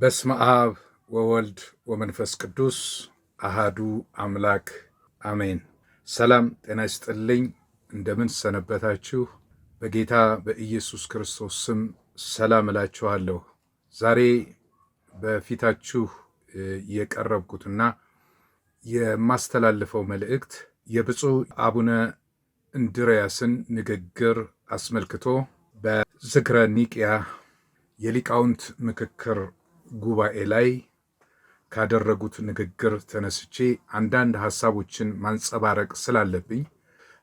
በስመ አብ ወወልድ ወመንፈስ ቅዱስ አሃዱ አምላክ አሜን። ሰላም ጤና ይስጥልኝ። እንደምን ሰነበታችሁ? በጌታ በኢየሱስ ክርስቶስ ስም ሰላም እላችኋለሁ። ዛሬ በፊታችሁ የቀረብኩትና የማስተላልፈው መልእክት የብፁዕ አቡነ እንድርያስን ንግግር አስመልክቶ በዝክረ ኒቅያ የሊቃውንት ምክክር ጉባኤ ላይ ካደረጉት ንግግር ተነስቼ አንዳንድ ሐሳቦችን ማንጸባረቅ ስላለብኝ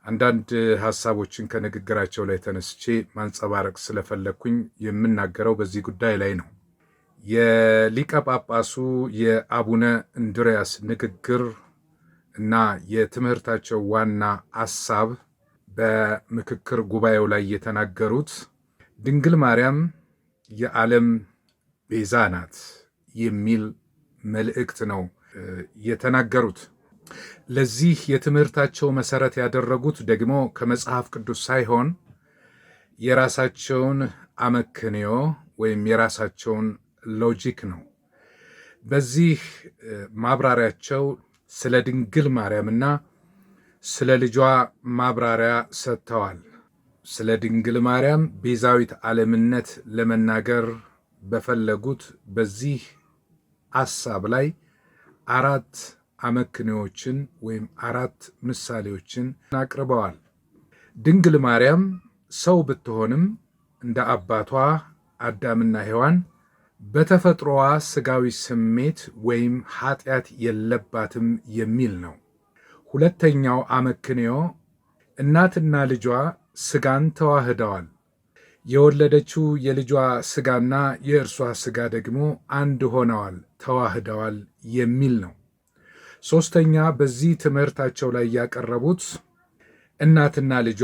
አንዳንድ ሐሳቦችን ከንግግራቸው ላይ ተነስቼ ማንጸባረቅ ስለፈለኩኝ የምናገረው በዚህ ጉዳይ ላይ ነው። የሊቀ ጳጳሱ የአቡነ እንድርያስ ንግግር እና የትምህርታቸው ዋና ሐሳብ በምክክር ጉባኤው ላይ የተናገሩት ድንግል ማርያም የዓለም ቤዛ ናት የሚል መልእክት ነው የተናገሩት። ለዚህ የትምህርታቸው መሰረት ያደረጉት ደግሞ ከመጽሐፍ ቅዱስ ሳይሆን የራሳቸውን አመክንዮ ወይም የራሳቸውን ሎጂክ ነው። በዚህ ማብራሪያቸው ስለ ድንግል ማርያምና ስለ ልጇ ማብራሪያ ሰጥተዋል። ስለ ድንግል ማርያም ቤዛዊት ዓለምነት ለመናገር በፈለጉት በዚህ ሐሳብ ላይ አራት አመክንዮዎችን ወይም አራት ምሳሌዎችን አቅርበዋል። ድንግል ማርያም ሰው ብትሆንም እንደ አባቷ አዳምና ሔዋን በተፈጥሮዋ ሥጋዊ ስሜት ወይም ኃጢአት የለባትም የሚል ነው። ሁለተኛው አመክንዮ እናትና ልጇ ሥጋን ተዋህደዋል። የወለደችው የልጇ ሥጋና የእርሷ ሥጋ ደግሞ አንድ ሆነዋል፣ ተዋህደዋል የሚል ነው። ሦስተኛ በዚህ ትምህርታቸው ላይ ያቀረቡት እናትና ልጇ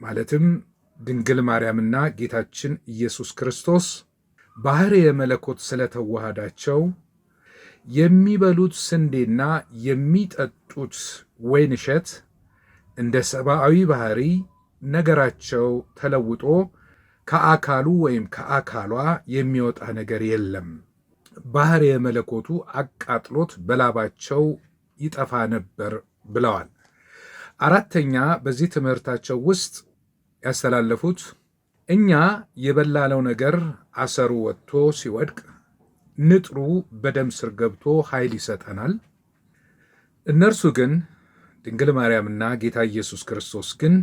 ማለትም ድንግል ማርያምና ጌታችን ኢየሱስ ክርስቶስ ባሕርየ መለኮት ስለተዋሃዳቸው የሚበሉት ስንዴና የሚጠጡት ወይን እሸት እንደ ሰብአዊ ባሕሪ ነገራቸው ተለውጦ ከአካሉ ወይም ከአካሏ የሚወጣ ነገር የለም። ባሕርየ መለኮቱ አቃጥሎት በላባቸው ይጠፋ ነበር ብለዋል። አራተኛ በዚህ ትምህርታቸው ውስጥ ያስተላለፉት እኛ የበላነው ነገር አሰሩ ወጥቶ ሲወድቅ ንጥሩ በደም ስር ገብቶ ኃይል ይሰጠናል። እነርሱ ግን ድንግል ማርያምና ጌታ ኢየሱስ ክርስቶስ ግን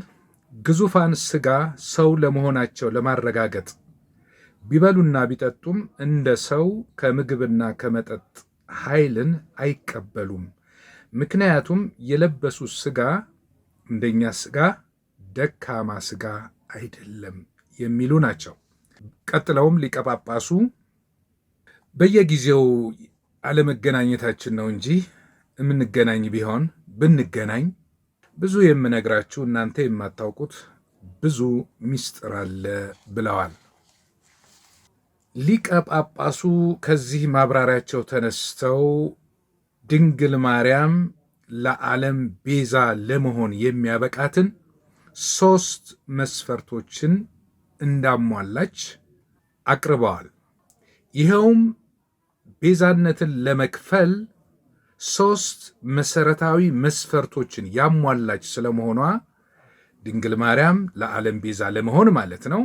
ግዙፋን ሥጋ ሰው ለመሆናቸው ለማረጋገጥ ቢበሉና ቢጠጡም እንደ ሰው ከምግብና ከመጠጥ ኃይልን አይቀበሉም። ምክንያቱም የለበሱት ሥጋ እንደኛ ሥጋ ደካማ ሥጋ አይደለም የሚሉ ናቸው። ቀጥለውም ሊቀ ጳጳሱ በየጊዜው አለመገናኘታችን ነው እንጂ የምንገናኝ ቢሆን ብንገናኝ ብዙ የምነግራችሁ እናንተ የማታውቁት ብዙ ምስጢር አለ ብለዋል። ሊቀ ጳጳሱ ከዚህ ማብራሪያቸው ተነስተው ድንግል ማርያም ለዓለም ቤዛ ለመሆን የሚያበቃትን 3 መስፈርቶችን እንዳሟላች አቅርበዋል። ይኸውም ቤዛነትን ለመክፈል 3 መሰረታዊ መስፈርቶችን ያሟላች ስለመሆኗ ድንግል ማርያም ለዓለም ቤዛ ለመሆን ማለት ነው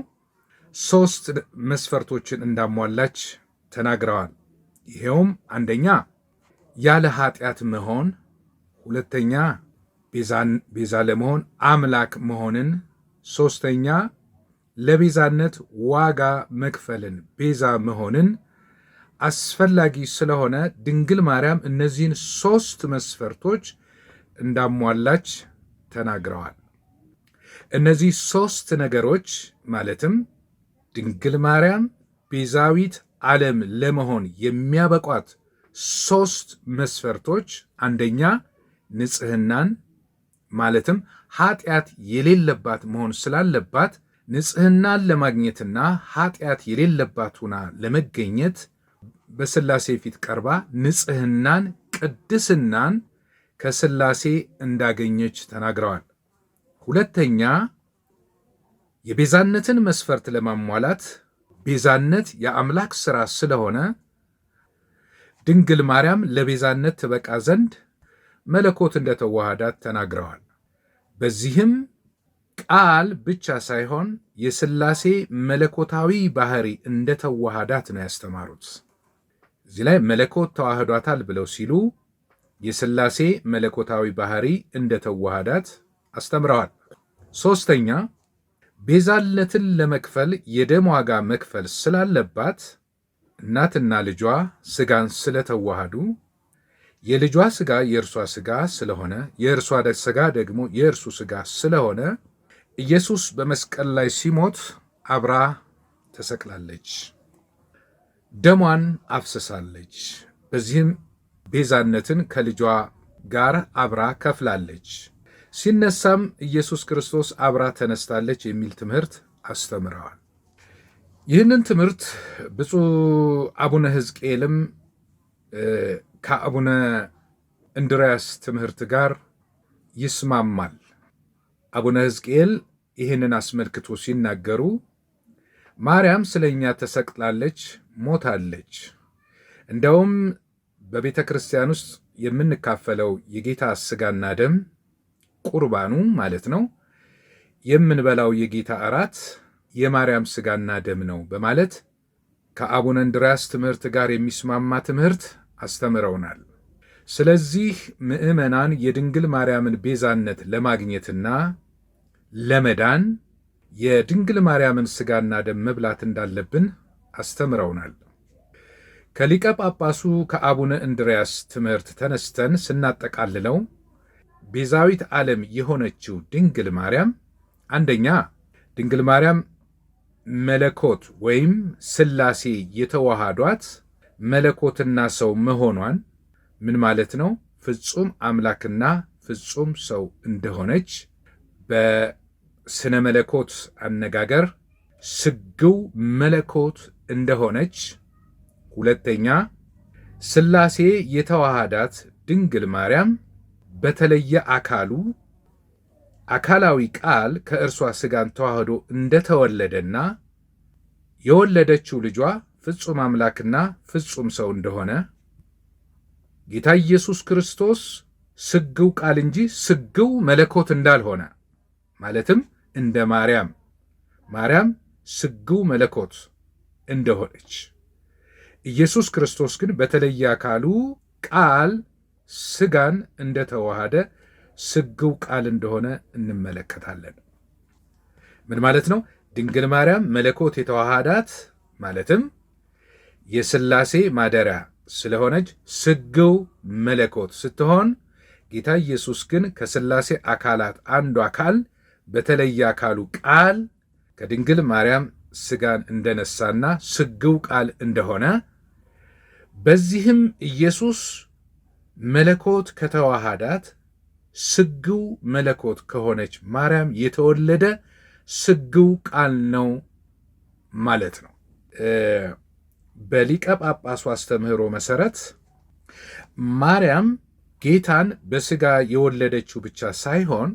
3 መስፈርቶችን እንዳሟላች ተናግረዋል። ይሄውም አንደኛ ያለ ኃጢአት መሆን፣ ሁለተኛ ቤዛ ለመሆን አምላክ መሆንን፣ ሶስተኛ ለቤዛነት ዋጋ መክፈልን ቤዛ መሆንን አስፈላጊ ስለሆነ ድንግል ማርያም እነዚህን 3 መስፈርቶች እንዳሟላች ተናግረዋል። እነዚህ 3 ነገሮች ማለትም ድንግል ማርያም ቤዛዊት ዓለም ለመሆን የሚያበቋት 3 መስፈርቶች አንደኛ ንጽሕናን ማለትም ኃጢአት የሌለባት መሆን ስላለባት ንጽሕናን ለማግኘትና ኃጢአት የሌለባት ሆና ለመገኘት በሥላሴ ፊት ቀርባ ንጽሕናን፣ ቅድስናን ከሥላሴ እንዳገኘች ተናግረዋል። ሁለተኛ የቤዛነትን መስፈርት ለማሟላት ቤዛነት የአምላክ ሥራ ስለሆነ ድንግል ማርያም ለቤዛነት ትበቃ ዘንድ መለኮት እንደተዋሃዳት ተናግረዋል። በዚህም ቃል ብቻ ሳይሆን የሥላሴ መለኮታዊ ባህሪ እንደተዋሃዳት ነው ያስተማሩት። እዚህ ላይ መለኮት ተዋህዷታል ብለው ሲሉ የሥላሴ መለኮታዊ ባህሪ እንደተዋሃዳት አስተምረዋል። ሦስተኛ፣ ቤዛነትን ለመክፈል የደም ዋጋ መክፈል ስላለባት እናትና ልጇ ሥጋን ስለተዋሃዱ የልጇ ሥጋ የእርሷ ሥጋ ስለሆነ የእርሷ ሥጋ ደግሞ የእርሱ ሥጋ ስለሆነ ኢየሱስ በመስቀል ላይ ሲሞት አብራ ተሰቅላለች፣ ደሟን አፍስሳለች። በዚህም ቤዛነትን ከልጇ ጋር አብራ ከፍላለች። ሲነሳም ኢየሱስ ክርስቶስ አብራ ተነስታለች የሚል ትምህርት አስተምረዋል። ይህንን ትምህርት ብፁዕ አቡነ ሕዝቅኤልም ከአቡነ እንድርያስ ትምህርት ጋር ይስማማል። አቡነ ሕዝቅኤል ይህንን አስመልክቶ ሲናገሩ ማርያም ስለ እኛ ተሰቅላለች፣ ሞታለች። እንደውም በቤተ ክርስቲያን ውስጥ የምንካፈለው የጌታ ሥጋና ደም ቁርባኑ ማለት ነው፣ የምንበላው የጌታ እራት የማርያም ሥጋና ደም ነው በማለት ከአቡነ እንድርያስ ትምህርት ጋር የሚስማማ ትምህርት አስተምረውናል። ስለዚህ ምዕመናን የድንግል ማርያምን ቤዛነት ለማግኘትና ለመዳን የድንግል ማርያምን ሥጋና ደም መብላት እንዳለብን አስተምረውናል። ከሊቀ ጳጳሱ ከአቡነ እንድርያስ ትምህርት ተነስተን ስናጠቃልለው ቤዛዊት ዓለም የሆነችው ድንግል ማርያም አንደኛ ድንግል ማርያም መለኮት ወይም ሥላሴ የተዋሃዷት መለኮትና ሰው መሆኗን ምን ማለት ነው? ፍጹም አምላክና ፍጹም ሰው እንደሆነች በስነ መለኮት አነጋገር ስግው መለኮት እንደሆነች። ሁለተኛ ሥላሴ የተዋሃዳት ድንግል ማርያም በተለየ አካሉ አካላዊ ቃል ከእርሷ ሥጋን ተዋህዶ እንደተወለደና የወለደችው ልጇ ፍጹም አምላክና ፍጹም ሰው እንደሆነ፣ ጌታ ኢየሱስ ክርስቶስ ስግው ቃል እንጂ ስግው መለኮት እንዳልሆነ ማለትም እንደ ማርያም ስግው መለኮት እንደሆነች፣ ኢየሱስ ክርስቶስ ግን በተለየ አካሉ ቃል ሥጋን እንደተዋሃደ ስግው ቃል እንደሆነ እንመለከታለን። ምን ማለት ነው? ድንግል ማርያም መለኮት የተዋሃዳት ማለትም የሥላሴ ማደሪያ ስለሆነች ስግው መለኮት ስትሆን፣ ጌታ ኢየሱስ ግን ከሥላሴ አካላት አንዱ አካል በተለየ አካሉ ቃል ከድንግል ማርያም ሥጋን እንደነሳና ስግው ቃል እንደሆነ፣ በዚህም ኢየሱስ መለኮት ከተዋሃዳት ስግው መለኮት ከሆነች ማርያም የተወለደ ስግው ቃል ነው ማለት ነው። በሊቀ ጳጳሱ አስተምህሮ መሰረት ማርያም ጌታን በሥጋ የወለደችው ብቻ ሳይሆን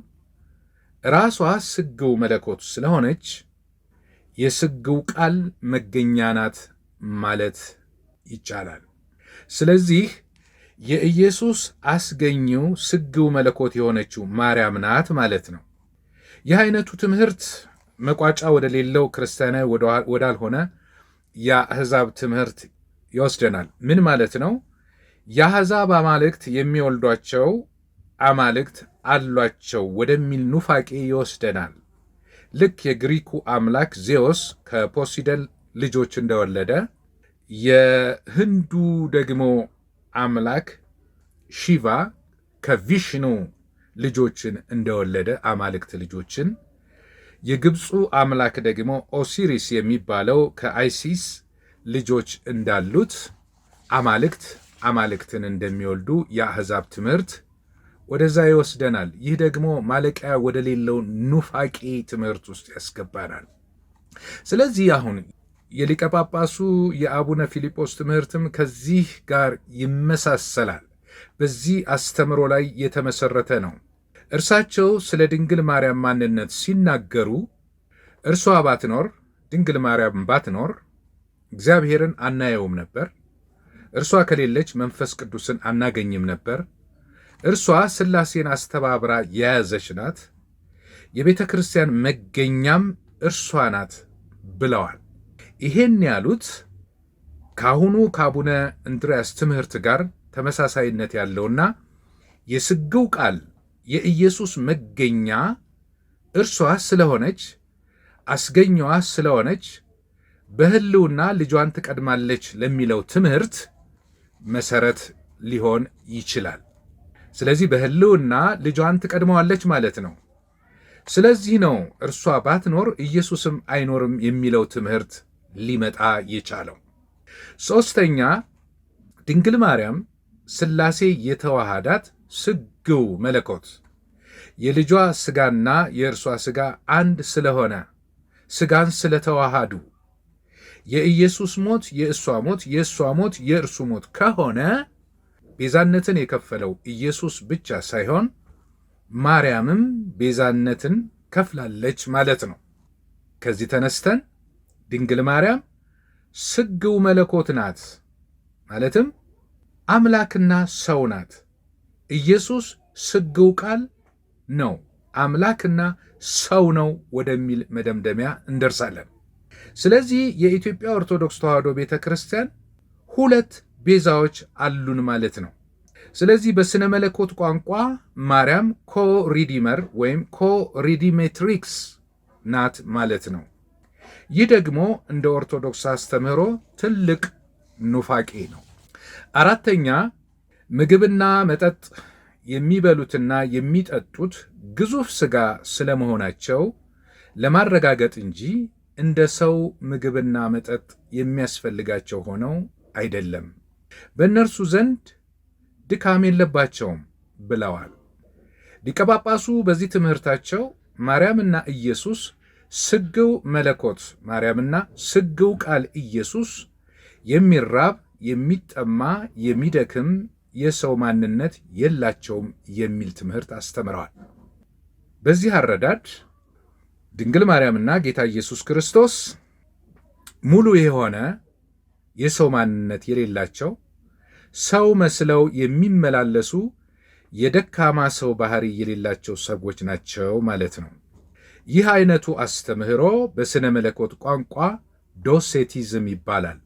ራሷ ስግው መለኮት ስለሆነች የስግው ቃል መገኛ ናት ማለት ይቻላል። ስለዚህ የኢየሱስ አስገኘው ስግው መለኮት የሆነችው ማርያም ናት ማለት ነው። ይህ አይነቱ ትምህርት መቋጫ ወደሌለው ክርስቲያናዊ ወዳልሆነ የአሕዛብ ትምህርት ይወስደናል። ምን ማለት ነው? የአሕዛብ አማልክት የሚወልዷቸው አማልክት አሏቸው ወደሚል ኑፋቄ ይወስደናል። ልክ የግሪኩ አምላክ ዜዎስ ከፖሲደል ልጆች እንደወለደ፣ የህንዱ ደግሞ አምላክ ሺቫ ከቪሽኑ ልጆችን እንደወለደ አማልክት ልጆችን፣ የግብፁ አምላክ ደግሞ ኦሲሪስ የሚባለው ከአይሲስ ልጆች እንዳሉት አማልክትን እንደሚወልዱ የአሕዛብ ትምህርት ወደዛ ይወስደናል። ይህ ደግሞ ማለቂያ ወደሌለው ኑፋቄ ትምህርት ውስጥ ያስገባናል። ስለዚህ አሁን የሊቀ ጳጳሱ የአቡነ ፊልጶስ ትምህርትም ከዚህ ጋር ይመሳሰላል። በዚህ አስተምሮ ላይ የተመሰረተ ነው። እርሳቸው ስለ ድንግል ማርያም ማንነት ሲናገሩ እርሷ ባትኖር፣ ድንግል ማርያም ባትኖር እግዚአብሔርን አናየውም ነበር። እርሷ ከሌለች መንፈስ ቅዱስን አናገኝም ነበር። እርሷ ሥላሴን አስተባብራ የያዘች ናት። የቤተ ክርስቲያን መገኛም እርሷ ናት ብለዋል። ይሄን ያሉት ከአሁኑ ከአቡነ እንድርያስ ትምህርት ጋር ተመሳሳይነት ያለውና የስግው ቃል የኢየሱስ መገኛ እርሷ ስለሆነች አስገኘዋ ስለሆነች በሕልውና ልጇን ትቀድማለች ለሚለው ትምህርት መሰረት ሊሆን ይችላል። ስለዚህ በሕልውና ልጇን ትቀድመዋለች ማለት ነው። ስለዚህ ነው እርሷ ባትኖር ኢየሱስም አይኖርም የሚለው ትምህርት ሊመጣ የቻለው። ሦስተኛ፣ ድንግል ማርያም ሥላሴ የተዋሃዳት ስግው መለኮት የልጇ ሥጋና የእርሷ ሥጋ አንድ ስለሆነ ሥጋን ስለተዋሃዱ የኢየሱስ ሞት የእሷ ሞት የእሷ ሞት የእርሱ ሞት ከሆነ ቤዛነትን የከፈለው ኢየሱስ ብቻ ሳይሆን ማርያምም ቤዛነትን ከፍላለች ማለት ነው። ከዚህ ተነስተን ድንግል ማርያም ስግው መለኮት ናት፣ ማለትም አምላክና ሰው ናት። ኢየሱስ ስግው ቃል ነው፣ አምላክና ሰው ነው ወደሚል መደምደሚያ እንደርሳለን። ስለዚህ የኢትዮጵያ ኦርቶዶክስ ተዋሕዶ ቤተ ክርስቲያን ሁለት ቤዛዎች አሉን ማለት ነው። ስለዚህ በስነ መለኮት ቋንቋ ማርያም ኮሪዲመር ወይም ኮሪዲሜትሪክስ ናት ማለት ነው። ይህ ደግሞ እንደ ኦርቶዶክስ አስተምህሮ ትልቅ ኑፋቄ ነው። አራተኛ፣ ምግብና መጠጥ የሚበሉትና የሚጠጡት ግዙፍ ሥጋ ስለመሆናቸው ለማረጋገጥ እንጂ እንደ ሰው ምግብና መጠጥ የሚያስፈልጋቸው ሆነው አይደለም። በእነርሱ ዘንድ ድካም የለባቸውም ብለዋል። ሊቀ ጳጳሱ በዚህ ትምህርታቸው ማርያምና ኢየሱስ ስግው መለኮት ማርያምና ስግው ቃል ኢየሱስ የሚራብ የሚጠማ የሚደክም የሰው ማንነት የላቸውም የሚል ትምህርት አስተምረዋል። በዚህ አረዳድ ድንግል ማርያምና ጌታ ኢየሱስ ክርስቶስ ሙሉ የሆነ የሰው ማንነት የሌላቸው ሰው መስለው የሚመላለሱ የደካማ ሰው ባህሪ የሌላቸው ሰዎች ናቸው ማለት ነው። ይህ አይነቱ አስተምህሮ በስነ መለኮት ቋንቋ ዶሴቲዝም ይባላል።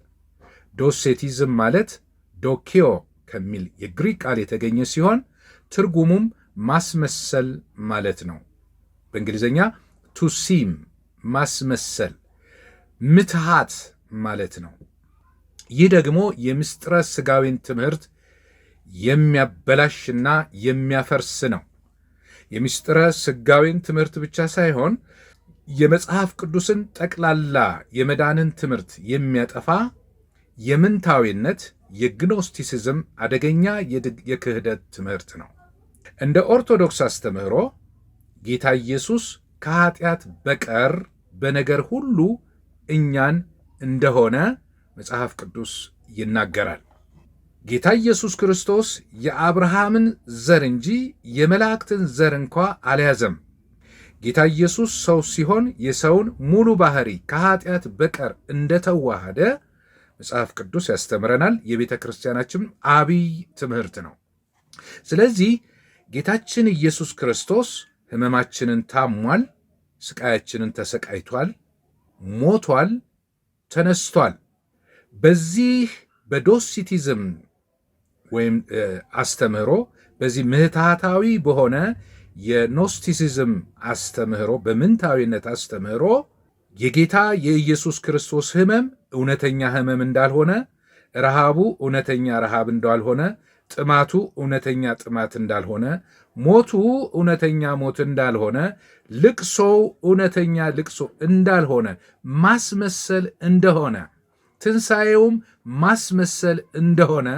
ዶሴቲዝም ማለት ዶኪዮ ከሚል የግሪክ ቃል የተገኘ ሲሆን ትርጉሙም ማስመሰል ማለት ነው። በእንግሊዝኛ ቱሲም ማስመሰል፣ ምትሃት ማለት ነው። ይህ ደግሞ የምስጢረ ሥጋዌን ትምህርት የሚያበላሽና የሚያፈርስ ነው። የምስጢረ ሥጋዌን ትምህርት ብቻ ሳይሆን የመጽሐፍ ቅዱስን ጠቅላላ የመዳንን ትምህርት የሚያጠፋ የምንታዊነት የግኖስቲሲዝም አደገኛ የክህደት ትምህርት ነው። እንደ ኦርቶዶክስ አስተምህሮ ጌታ ኢየሱስ ከኃጢአት በቀር በነገር ሁሉ እኛን እንደሆነ መጽሐፍ ቅዱስ ይናገራል። ጌታ ኢየሱስ ክርስቶስ የአብርሃምን ዘር እንጂ የመላእክትን ዘር እንኳ አልያዘም። ጌታ ኢየሱስ ሰው ሲሆን የሰውን ሙሉ ባህሪ ከኃጢአት በቀር እንደተዋሃደ መጽሐፍ ቅዱስ ያስተምረናል። የቤተ ክርስቲያናችን አብይ ትምህርት ነው። ስለዚህ ጌታችን ኢየሱስ ክርስቶስ ሕመማችንን ታሟል፣ ስቃያችንን ተሰቃይቷል፣ ሞቷል፣ ተነስቷል። በዚህ በዶሲቲዝም ወይም አስተምህሮ በዚህ ምህታታዊ በሆነ የኖስቲሲዝም አስተምህሮ በምንታዊነት አስተምህሮ የጌታ የኢየሱስ ክርስቶስ ሕመም እውነተኛ ሕመም እንዳልሆነ፣ ረሃቡ እውነተኛ ረሃብ እንዳልሆነ፣ ጥማቱ እውነተኛ ጥማት እንዳልሆነ፣ ሞቱ እውነተኛ ሞት እንዳልሆነ፣ ልቅሶው እውነተኛ ልቅሶ እንዳልሆነ፣ ማስመሰል እንደሆነ፣ ትንሣኤውም ማስመሰል እንደሆነ፣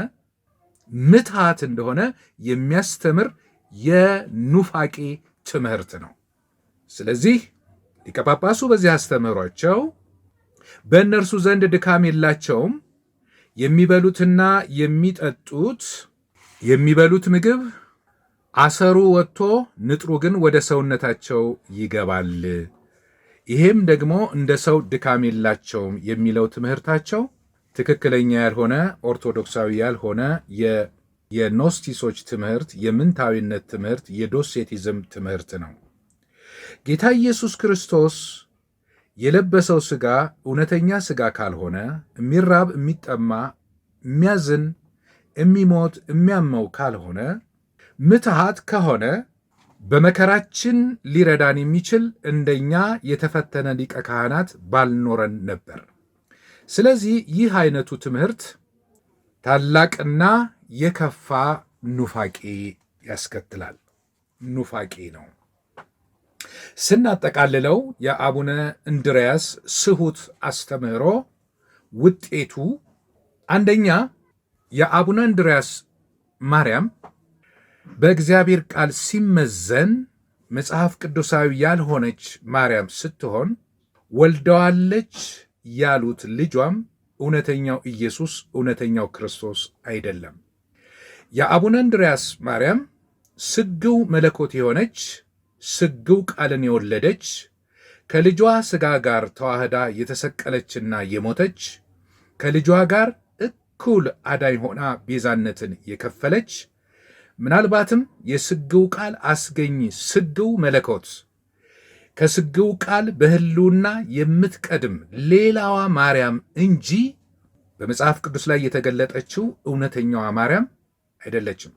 ምትሃት እንደሆነ የሚያስተምር የኑፋቄ ትምህርት ነው። ስለዚህ ሊቀ ጳጳሱ በዚህ አስተምህሯቸው በእነርሱ ዘንድ ድካም የላቸውም፣ የሚበሉትና የሚበሉት ምግብ አሰሩ ወጥቶ ንጥሩ ግን ወደ ሰውነታቸው ይገባል። ይሄም ደግሞ እንደ ሰው ድካም የላቸውም የሚለው ትምህርታቸው ትክክለኛ ያልሆነ ኦርቶዶክሳዊ ያልሆነ የኖስቲሶች ትምህርት፣ የምንታዊነት ትምህርት፣ የዶሴቲዝም ትምህርት ነው። ጌታ ኢየሱስ ክርስቶስ የለበሰው ሥጋ እውነተኛ ሥጋ ካልሆነ፣ የሚራብ የሚጠማ፣ የሚያዝን፣ የሚሞት፣ የሚያመው ካልሆነ፣ ምትሃት ከሆነ በመከራችን ሊረዳን የሚችል እንደኛ የተፈተነ ሊቀ ካህናት ባልኖረን ነበር። ስለዚህ ይህ አይነቱ ትምህርት ታላቅና የከፋ ኑፋቄ ያስከትላል። ኑፋቄ ነው። ስናጠቃልለው የአቡነ እንድርያስ ስሁት አስተምህሮ ውጤቱ አንደኛ የአቡነ እንድርያስ ማርያም በእግዚአብሔር ቃል ሲመዘን መጽሐፍ ቅዱሳዊ ያልሆነች ማርያም ስትሆን ወልደዋለች ያሉት ልጇም እውነተኛው ኢየሱስ እውነተኛው ክርስቶስ አይደለም። የአቡነ እንድርያስ ማርያም ስግው መለኮት የሆነች ስግው ቃልን የወለደች ከልጇ ሥጋ ጋር ተዋህዳ የተሰቀለችና የሞተች ከልጇ ጋር እኩል አዳኝ ሆና ቤዛነትን የከፈለች ምናልባትም የስግው ቃል አስገኝ ስግው መለኮት ከስግው ቃል በሕልውና የምትቀድም ሌላዋ ማርያም እንጂ በመጽሐፍ ቅዱስ ላይ የተገለጠችው እውነተኛዋ ማርያም አይደለችም።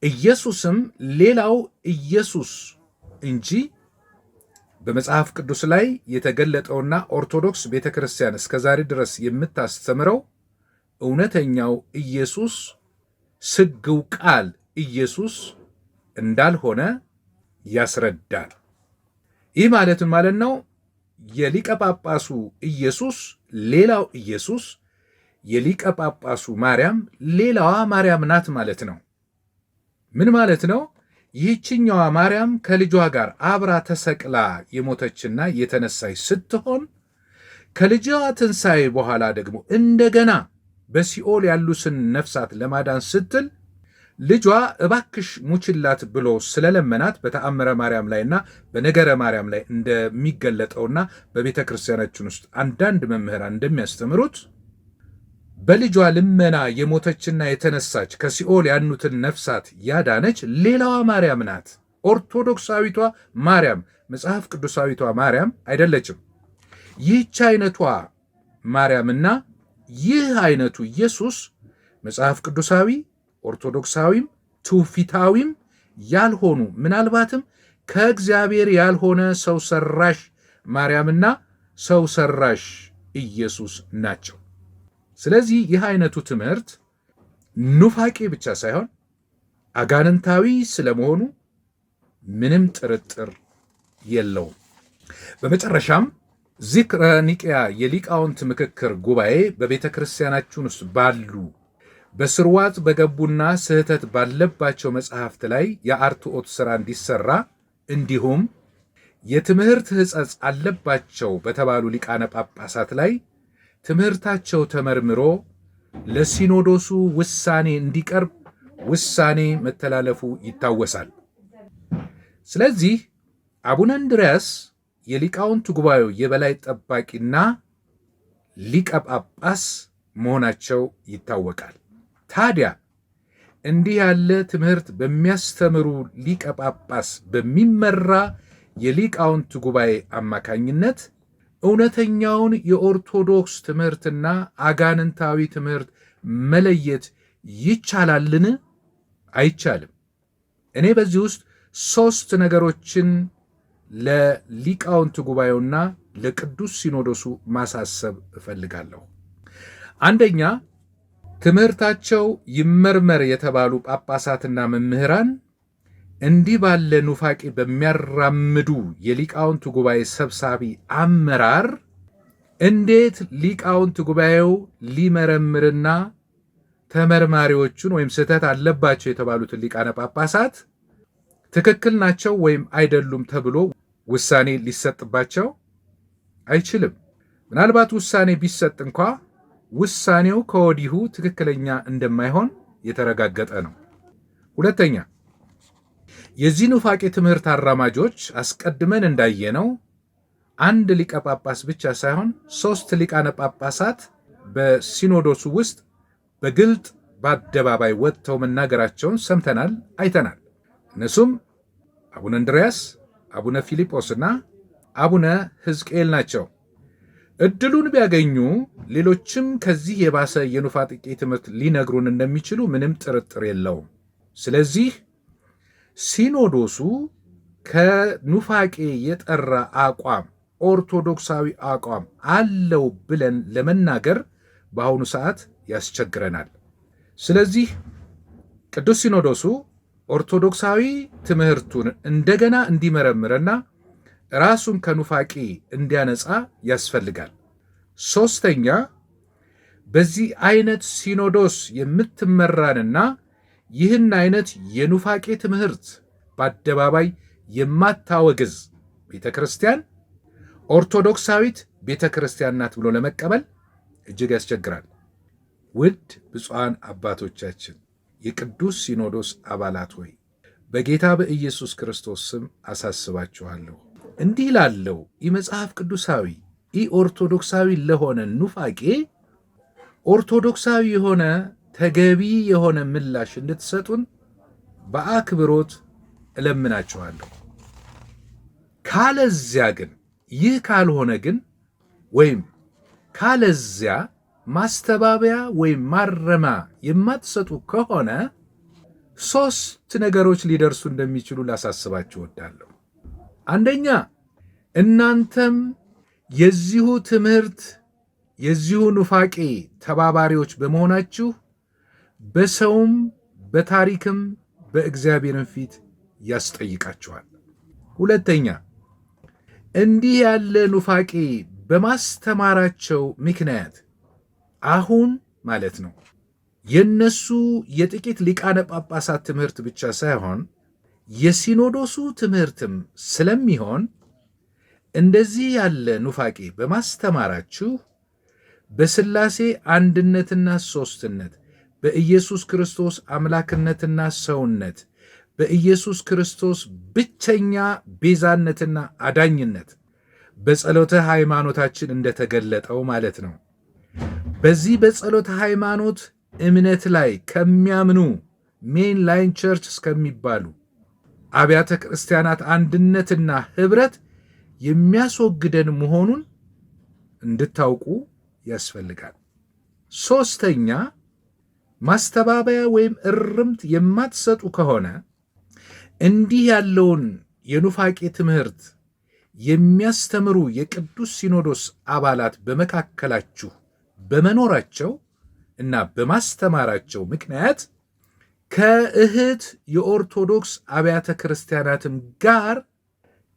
ኢየሱስም ሌላው ኢየሱስ እንጂ በመጽሐፍ ቅዱስ ላይ የተገለጠውና ኦርቶዶክስ ቤተ ክርስቲያን እስከ ዛሬ ድረስ የምታስተምረው እውነተኛው ኢየሱስ ስግው ቃል ኢየሱስ እንዳልሆነ ያስረዳል። ይህ ማለትን ማለት ነው የሊቀ ጳጳሱ ኢየሱስ ሌላው ኢየሱስ፣ የሊቀ ጳጳሱ ማርያም ሌላዋ ማርያም ናት ማለት ነው። ምን ማለት ነው? ይህችኛዋ ማርያም ከልጇ ጋር አብራ ተሰቅላ የሞተችና የተነሳች ስትሆን ከልጇ ትንሣኤ በኋላ ደግሞ እንደገና በሲኦል ያሉትን ነፍሳት ለማዳን ስትል ልጇ እባክሽ ሙችላት ብሎ ስለለመናት በተአምረ ማርያም ላይና በነገረ ማርያም ላይ እንደሚገለጠውና በቤተ ክርስቲያናችን ውስጥ አንዳንድ መምህራን እንደሚያስተምሩት በልጇ ልመና የሞተችና የተነሳች ከሲኦል ያኑትን ነፍሳት ያዳነች ሌላዋ ማርያም ናት። ኦርቶዶክሳዊቷ ማርያም፣ መጽሐፍ ቅዱሳዊቷ ማርያም አይደለችም። ይህች አይነቷ ማርያምና ይህ አይነቱ ኢየሱስ መጽሐፍ ቅዱሳዊ ኦርቶዶክሳዊም ትውፊታዊም ያልሆኑ ምናልባትም ከእግዚአብሔር ያልሆነ ሰው ሰራሽ ማርያምና ሰው ሰራሽ ኢየሱስ ናቸው። ስለዚህ ይህ አይነቱ ትምህርት ኑፋቄ ብቻ ሳይሆን አጋንንታዊ ስለመሆኑ ምንም ጥርጥር የለውም። በመጨረሻም ዚክረ ኒቅያ የሊቃውንት ምክክር ጉባኤ በቤተ ክርስቲያናችን ውስጥ ባሉ በስርዋጽ በገቡና ስህተት ባለባቸው መጽሐፍት ላይ የአርትዖት ሥራ እንዲሠራ እንዲሁም የትምህርት ሕጸጽ አለባቸው በተባሉ ሊቃነ ጳጳሳት ላይ ትምህርታቸው ተመርምሮ ለሲኖዶሱ ውሳኔ እንዲቀርብ ውሳኔ መተላለፉ ይታወሳል። ስለዚህ አቡነ እንድርያስ የሊቃውንት ጉባኤው የበላይ ጠባቂና ሊቀ ጳጳስ መሆናቸው ይታወቃል። ታዲያ እንዲህ ያለ ትምህርት በሚያስተምሩ ሊቀ ጳጳስ በሚመራ የሊቃውንት ጉባኤ አማካኝነት እውነተኛውን የኦርቶዶክስ ትምህርትና አጋንንታዊ ትምህርት መለየት ይቻላልን? አይቻልም። እኔ በዚህ ውስጥ 3 ነገሮችን ለሊቃውንት ጉባኤውና ለቅዱስ ሲኖዶሱ ማሳሰብ እፈልጋለሁ። አንደኛ፣ ትምህርታቸው ይመርመር የተባሉ ጳጳሳትና መምህራን እንዲህ ባለ ኑፋቄ በሚያራምዱ የሊቃውንት ጉባኤ ሰብሳቢ አመራር እንዴት ሊቃውንት ጉባኤው ሊመረምርና ተመርማሪዎቹን ወይም ስህተት አለባቸው የተባሉትን ሊቃነ ጳጳሳት ትክክል ናቸው ወይም አይደሉም ተብሎ ውሳኔ ሊሰጥባቸው አይችልም። ምናልባት ውሳኔ ቢሰጥ እንኳ ውሳኔው ከወዲሁ ትክክለኛ እንደማይሆን የተረጋገጠ ነው። ሁለተኛ፣ የዚህ ኑፋቄ ትምህርት አራማጆች አስቀድመን እንዳየነው አንድ ሊቀ ጳጳስ ብቻ ሳይሆን 3 ሊቃነ ጳጳሳት በሲኖዶሱ ውስጥ በግልጥ በአደባባይ ወጥተው መናገራቸውን ሰምተናል፣ አይተናል። እነሱም አቡነ እንድርያስ፣ አቡነ ፊልጶስና አቡነ ሕዝቅኤል ናቸው። እድሉን ቢያገኙ ሌሎችም ከዚህ የባሰ የኑፋቄ ትምህርት ሊነግሩን እንደሚችሉ ምንም ጥርጥር የለውም። ስለዚህ ሲኖዶሱ ከኑፋቄ የጠራ አቋም፣ ኦርቶዶክሳዊ አቋም አለው ብለን ለመናገር በአሁኑ ሰዓት ያስቸግረናል። ስለዚህ ቅዱስ ሲኖዶሱ ኦርቶዶክሳዊ ትምህርቱን እንደገና እንዲመረምርና ራሱን ከኑፋቄ እንዲያነጻ ያስፈልጋል። ሶስተኛ፣ በዚህ አይነት ሲኖዶስ የምትመራንና ይህን አይነት የኑፋቄ ትምህርት በአደባባይ የማታወግዝ ቤተ ክርስቲያን ኦርቶዶክሳዊት ቤተ ክርስቲያን ናት ብሎ ለመቀበል እጅግ ያስቸግራል። ውድ ብፁዓን አባቶቻችን፣ የቅዱስ ሲኖዶስ አባላት ሆይ በጌታ በኢየሱስ ክርስቶስ ስም አሳስባችኋለሁ። እንዲህ ላለው መጽሐፍ ቅዱሳዊ ኦርቶዶክሳዊ ለሆነ ኑፋቄ ኦርቶዶክሳዊ የሆነ ተገቢ የሆነ ምላሽ እንድትሰጡን በአክብሮት እለምናችኋለሁ። ካለዚያ ግን ይህ ካልሆነ ግን ወይም ካለዚያ ማስተባበያ ወይም ማረማ የማትሰጡ ከሆነ 3 ነገሮች ሊደርሱ እንደሚችሉ ላሳስባችሁ እወዳለሁ። አንደኛ፣ እናንተም የዚሁ ትምህርት የዚሁ ኑፋቄ ተባባሪዎች በመሆናችሁ በሰውም በታሪክም በእግዚአብሔርን ፊት ያስጠይቃችኋል። ሁለተኛ፣ እንዲህ ያለ ኑፋቄ በማስተማራቸው ምክንያት አሁን ማለት ነው የነሱ የጥቂት ሊቃነ ጳጳሳት ትምህርት ብቻ ሳይሆን የሲኖዶሱ ትምህርትም ስለሚሆን እንደዚህ ያለ ኑፋቄ በማስተማራችሁ በሥላሴ አንድነትና ሦስትነት፣ በኢየሱስ ክርስቶስ አምላክነትና ሰውነት፣ በኢየሱስ ክርስቶስ ብቸኛ ቤዛነትና አዳኝነት በጸሎተ ሃይማኖታችን እንደተገለጠው ማለት ነው። በዚህ በጸሎተ ሃይማኖት እምነት ላይ ከሚያምኑ ሜን ላይን ቸርች እስከሚባሉ አብያተ ክርስቲያናት አንድነትና ኅብረት የሚያስወግደን መሆኑን እንድታውቁ ያስፈልጋል። ሦስተኛ፣ ማስተባበያ ወይም እርምት የማትሰጡ ከሆነ እንዲህ ያለውን የኑፋቄ ትምህርት የሚያስተምሩ የቅዱስ ሲኖዶስ አባላት በመካከላችሁ በመኖራቸው እና በማስተማራቸው ምክንያት ከእህት የኦርቶዶክስ አብያተ ክርስቲያናትም ጋር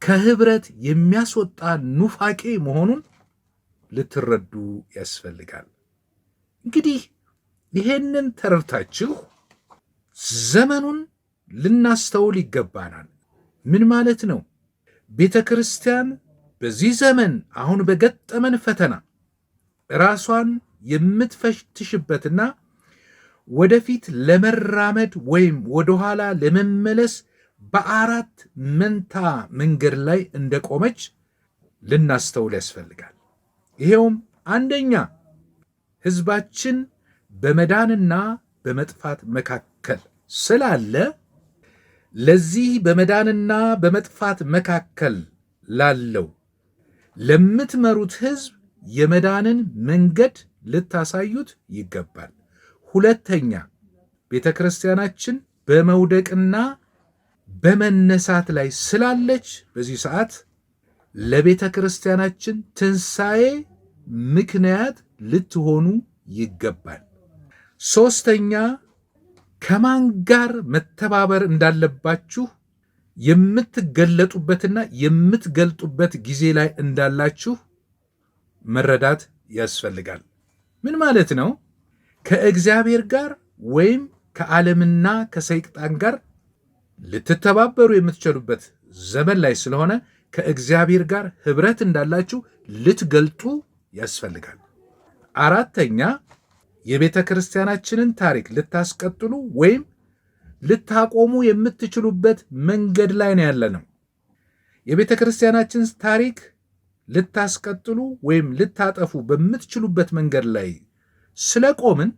ከኅብረት የሚያስወጣ ኑፋቄ መሆኑን ልትረዱ ያስፈልጋል። እንግዲህ ይሄንን ተረድታችሁ ዘመኑን ልናስተውል ይገባናል። ምን ማለት ነው? ቤተ ክርስቲያን በዚህ ዘመን አሁን በገጠመን ፈተና ራሷን የምትፈትሽበትና ወደፊት ለመራመድ ወይም ወደኋላ ለመመለስ በአራት መንታ መንገድ ላይ እንደቆመች ልናስተውል ያስፈልጋል። ይሄውም አንደኛ፣ ሕዝባችን በመዳንና በመጥፋት መካከል ስላለ ለዚህ በመዳንና በመጥፋት መካከል ላለው ለምትመሩት ሕዝብ የመዳንን መንገድ ልታሳዩት ይገባል። ሁለተኛ፣ ቤተ ክርስቲያናችን በመውደቅና በመነሳት ላይ ስላለች በዚህ ሰዓት ለቤተ ክርስቲያናችን ትንሣኤ ምክንያት ልትሆኑ ይገባል። ሦስተኛ፣ ከማን ጋር መተባበር እንዳለባችሁ የምትገለጡበትና የምትገልጡበት ጊዜ ላይ እንዳላችሁ መረዳት ያስፈልጋል። ምን ማለት ነው? ከእግዚአብሔር ጋር ወይም ከዓለምና ከሰይጣን ጋር ልትተባበሩ የምትችሉበት ዘመን ላይ ስለሆነ ከእግዚአብሔር ጋር ኅብረት እንዳላችሁ ልትገልጡ ያስፈልጋል። አራተኛ፣ የቤተ ክርስቲያናችንን ታሪክ ልታስቀጥሉ ወይም ልታቆሙ የምትችሉበት መንገድ ላይ ነው ያለነው። የቤተ ክርስቲያናችን ታሪክ ልታስቀጥሉ ወይም ልታጠፉ በምትችሉበት መንገድ ላይ ስለቆምን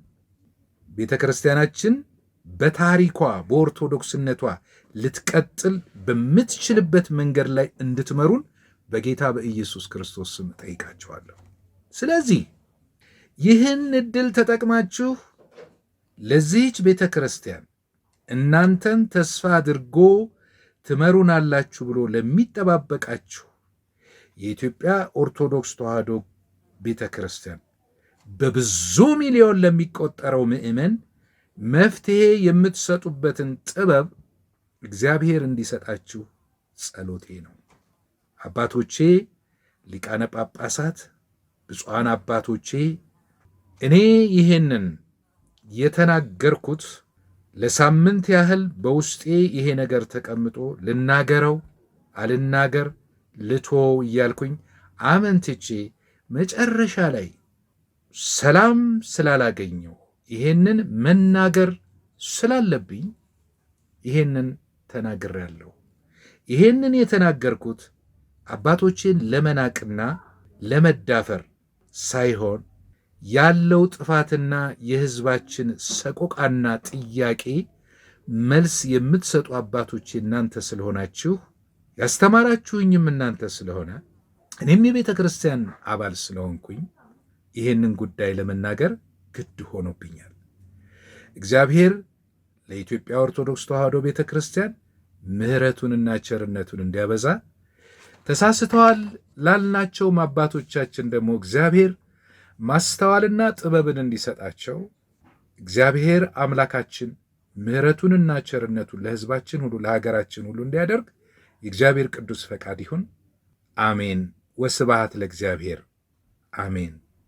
ቤተ ክርስቲያናችን በታሪኳ በኦርቶዶክስነቷ ልትቀጥል በምትችልበት መንገድ ላይ እንድትመሩን በጌታ በኢየሱስ ክርስቶስ ስም ጠይቃችኋለሁ። ስለዚህ ይህን ዕድል ተጠቅማችሁ ለዚህች ቤተ ክርስቲያን እናንተን ተስፋ አድርጎ ትመሩናላችሁ ብሎ ለሚጠባበቃችሁ የኢትዮጵያ ኦርቶዶክስ ተዋሕዶ ቤተ ክርስቲያን በብዙ ሚሊዮን ለሚቆጠረው ምዕመን መፍትሄ የምትሰጡበትን ጥበብ እግዚአብሔር እንዲሰጣችሁ ጸሎቴ ነው። አባቶቼ ሊቃነ ጳጳሳት፣ ብፁዓን አባቶቼ፣ እኔ ይሄንን የተናገርኩት ለሳምንት ያህል በውስጤ ይሄ ነገር ተቀምጦ ልናገረው አልናገር ልትወው እያልኩኝ አመንትቼ መጨረሻ ላይ ሰላም ስላላገኘው ይሄንን መናገር ስላለብኝ ይሄንን ተናግሬያለሁ። ይሄንን የተናገርኩት አባቶቼን ለመናቅና ለመዳፈር ሳይሆን ያለው ጥፋትና የሕዝባችን ሰቆቃና ጥያቄ መልስ የምትሰጡ አባቶቼ እናንተ ስለሆናችሁ ያስተማራችሁኝም እናንተ ስለሆነ እኔም የቤተ ክርስቲያን አባል ስለሆንኩኝ ይሄንን ጉዳይ ለመናገር ግድ ሆኖብኛል። እግዚአብሔር ለኢትዮጵያ ኦርቶዶክስ ተዋሕዶ ቤተ ክርስቲያን ምሕረቱንና ቸርነቱን እንዲያበዛ፣ ተሳስተዋል ላልናቸውም አባቶቻችን ደግሞ እግዚአብሔር ማስተዋልና ጥበብን እንዲሰጣቸው እግዚአብሔር አምላካችን ምሕረቱንና ቸርነቱን ለሕዝባችን ሁሉ ለሀገራችን ሁሉ እንዲያደርግ የእግዚአብሔር ቅዱስ ፈቃድ ይሁን። አሜን። ወስብሐት ለእግዚአብሔር። አሜን።